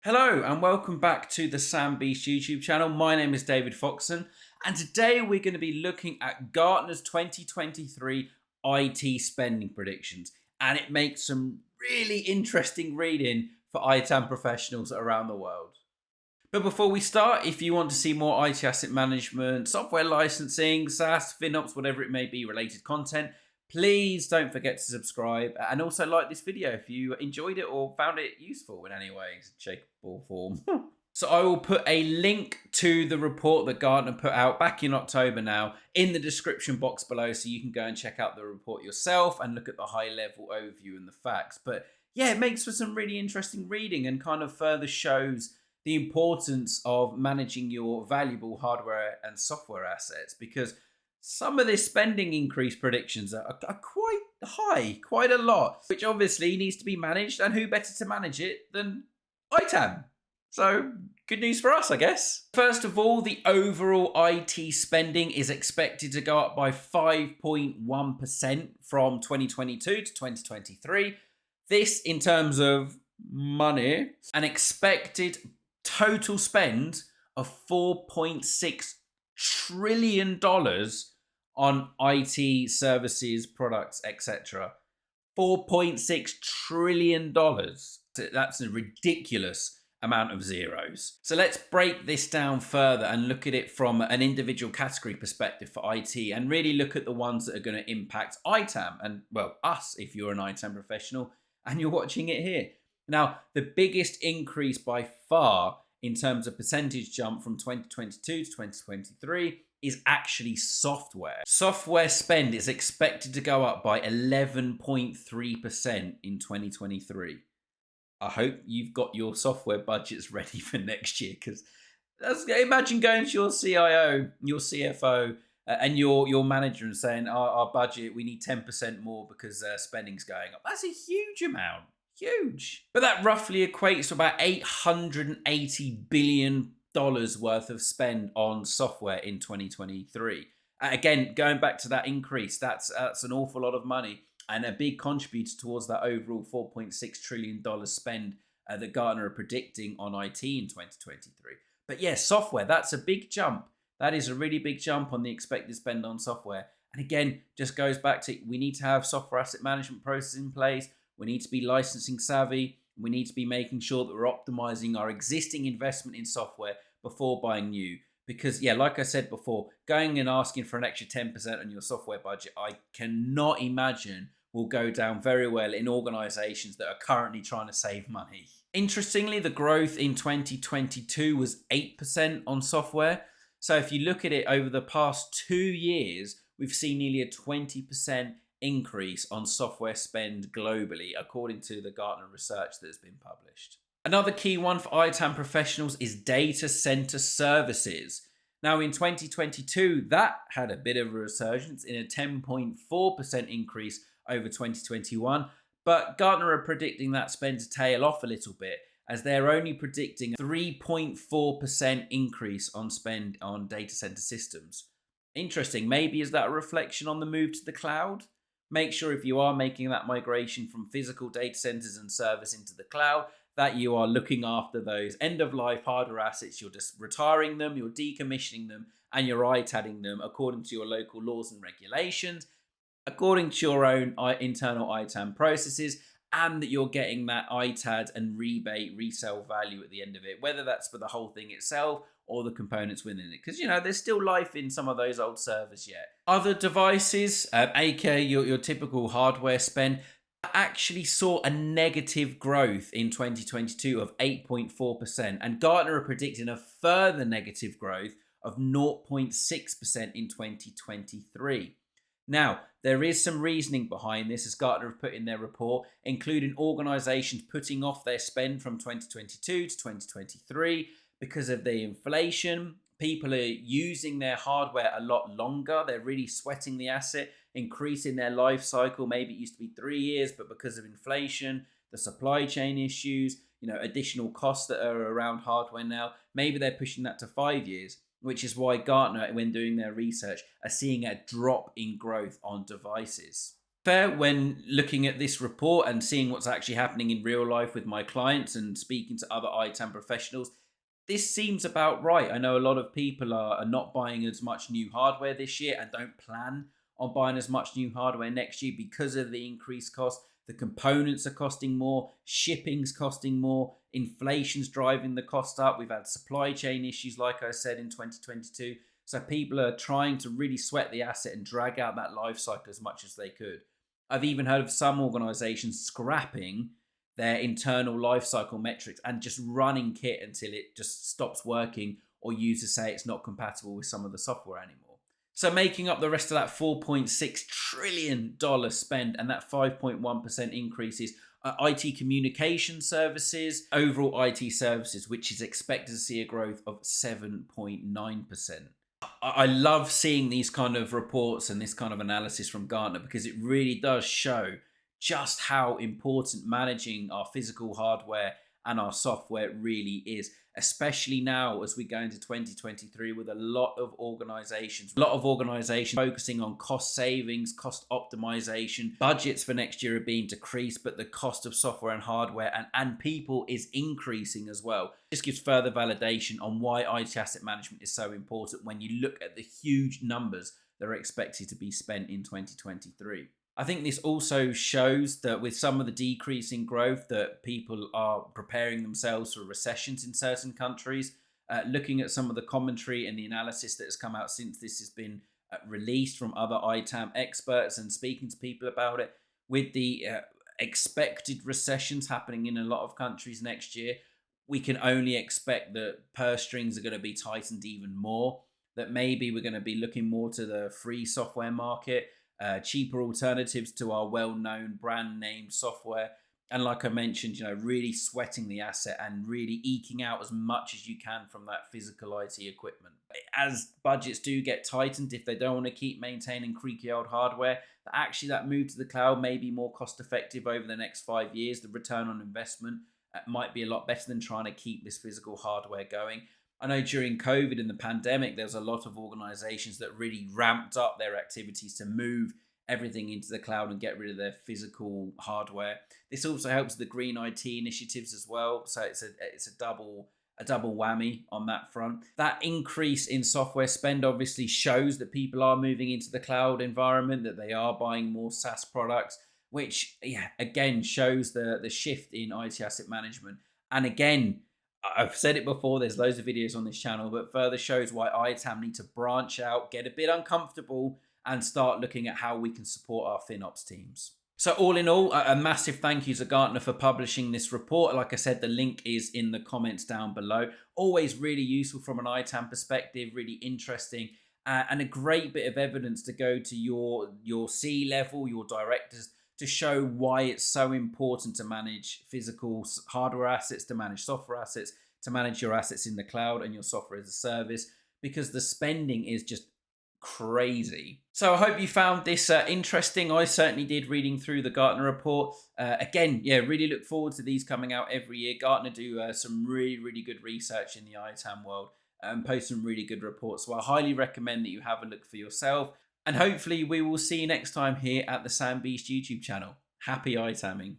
Hello and welcome back to the Sam Beast YouTube channel. My name is David Foxen and today we're going to be looking at Gartner's 2023 IT spending predictions, and it makes some really interesting reading for ITAM professionals around the world. But before we start, if you want to see more IT asset management, software licensing, SaaS, FinOps, whatever it may be related content, please don't forget to subscribe and also like this video if you enjoyed it or found it useful in any way, shape or form. So I will put a link to the report that Gartner put out back in October now in the description box below, so you can go and check out the report yourself and look at the high level overview and the facts. But yeah, it makes for some really interesting reading and kind of further shows the importance of managing your valuable hardware and software assets, because some of this spending increase predictions are quite high, quite a lot, which obviously needs to be managed. And who better to manage it than ITAM? So good news for us, I guess. First of all, the overall IT spending is expected to go up by 5.1% from 2022 to 2023. This in terms of money, an expected total spend of $4.6 trillion on IT services, products, etc. $4.6 trillion. That's a ridiculous amount of zeros. So let's break this down further and look at it from an individual category perspective for IT, and really look at the ones that are going to impact ITAM and, well, us if you're an ITAM professional and you're watching it here. Now, the biggest increase by far in terms of percentage jump from 2022 to 2023 is actually software. Software spend is expected to go up by 11.3% in 2023. I hope you've got your software budgets ready for next year, because imagine going to your CIO, your CFO, and your manager and saying, our budget, we need 10% more because spending's going up. That's a huge amount. Huge. But that roughly equates to about $880 billion worth of spend on software in 2023. Again, going back to that increase, that's an awful lot of money and a big contributor towards that overall $4.6 trillion spend that Gartner are predicting on IT in 2023. But yeah, software, that's a big jump. That is a really big jump on the expected spend on software. And again, just goes back to, we need to have software asset management processes in place. We need to be licensing savvy. We need to be making sure that we're optimizing our existing investment in software before buying new. Because, yeah, like I said before, going and asking for an extra 10% on your software budget, I cannot imagine will go down very well in organizations that are currently trying to save money. Interestingly, the growth in 2022 was 8% on software. So if you look at it over the past 2 years, we've seen nearly a 20% increase on software spend globally, according to the Gartner research that has been published. Another key one for ITAM professionals is data center services. Now in 2022, that had a bit of a resurgence in a 10.4% increase over 2021, but Gartner are predicting that spend to tail off a little bit, as they're only predicting a 3.4% increase on spend on data center systems. Interesting. Maybe is that a reflection on the move to the cloud? Make sure if you are making that migration from physical data centers and service into the cloud, that you are looking after those end-of-life hardware assets. You're just retiring them, you're decommissioning them, and you're ITADing them according to your local laws and regulations, according to your own internal ITAM processes, and that you're getting that ITAD and rebate resale value at the end of it, whether that's for the whole thing itself or the components within it. Because, you know, there's still life in some of those old servers yet. Other devices, aka your typical hardware spend, actually saw a negative growth in 2022 of 8.4%. And Gartner are predicting a further negative growth of 0.6% in 2023. Now, there is some reasoning behind this, as Gartner have put in their report, including organizations putting off their spend from 2022 to 2023 because of the inflation. People are using their hardware a lot longer. They're really sweating the asset, increasing their life cycle. Maybe it used to be 3 years, but because of inflation, the supply chain issues, additional costs that are around hardware now, maybe they're pushing that to 5 years, which is why Gartner, when doing their research, are seeing a drop in growth on devices. Fair. When looking at this report and seeing what's actually happening in real life with my clients and speaking to other ITAM professionals, this seems about right. I know a lot of people are not buying as much new hardware this year and don't plan on buying as much new hardware next year because of the increased cost. The components are costing more, shipping's costing more, inflation's driving the cost up. We've had supply chain issues, like I said, in 2022. So people are trying to really sweat the asset and drag out that life cycle as much as they could. I've even heard of some organizations scrapping their internal life cycle metrics and just running kit until it just stops working, or users say it's not compatible with some of the software anymore. So making up the rest of that $4.6 trillion spend and that 5.1% increase is IT communication services, overall IT services, which is expected to see a growth of 7.9%. I love seeing these kind of reports and this kind of analysis from Gartner, because it really does show just how important managing our physical hardware and our software really is, especially now as we go into 2023 with a lot of organizations focusing on cost savings, cost optimization. Budgets for next year are being decreased, but the cost of software and hardware and people is increasing as well. This gives further validation on why IT asset management is so important when you look at the huge numbers that are expected to be spent in 2023. I think this also shows that with some of the decrease in growth, that people are preparing themselves for recessions in certain countries. Looking at some of the commentary and the analysis that has come out since this has been released from other ITAM experts and speaking to people about it, with the expected recessions happening in a lot of countries next year, we can only expect that purse strings are going to be tightened even more, that maybe we're going to be looking more to the free software market, cheaper alternatives to our well-known brand name software. And like I mentioned, really sweating the asset and really eking out as much as you can from that physical IT equipment. As budgets do get tightened, if they don't want to keep maintaining creaky old hardware, actually that move to the cloud may be more cost effective over the next 5 years. The return on investment might be a lot better than trying to keep this physical hardware going. I know during COVID and the pandemic, there was a lot of organizations that really ramped up their activities to move everything into the cloud and get rid of their physical hardware. This also helps the green IT initiatives as well. So it's a double whammy on that front. That increase in software spend obviously shows that people are moving into the cloud environment, that they are buying more SaaS products, which again shows the shift in IT asset management. And again, I've said it before, there's loads of videos on this channel, but further shows why ITAM need to branch out, get a bit uncomfortable, and start looking at how we can support our FinOps teams. So all in all, a massive thank you to Gartner for publishing this report. Like I said, the link is in the comments down below. Always really useful from an ITAM perspective, really interesting, and a great bit of evidence to go to your C-level, your directors, to show why it's so important to manage physical hardware assets, to manage software assets, to manage your assets in the cloud and your software as a service, because the spending is just crazy. So I hope you found this interesting. I certainly did, reading through the Gartner report. Again, really look forward to these coming out every year. Gartner do some really, really good research in the ITAM world and post some really good reports. So I highly recommend that you have a look for yourself. And hopefully we will see you next time here at the Sam Beast YouTube channel. Happy ITAMing.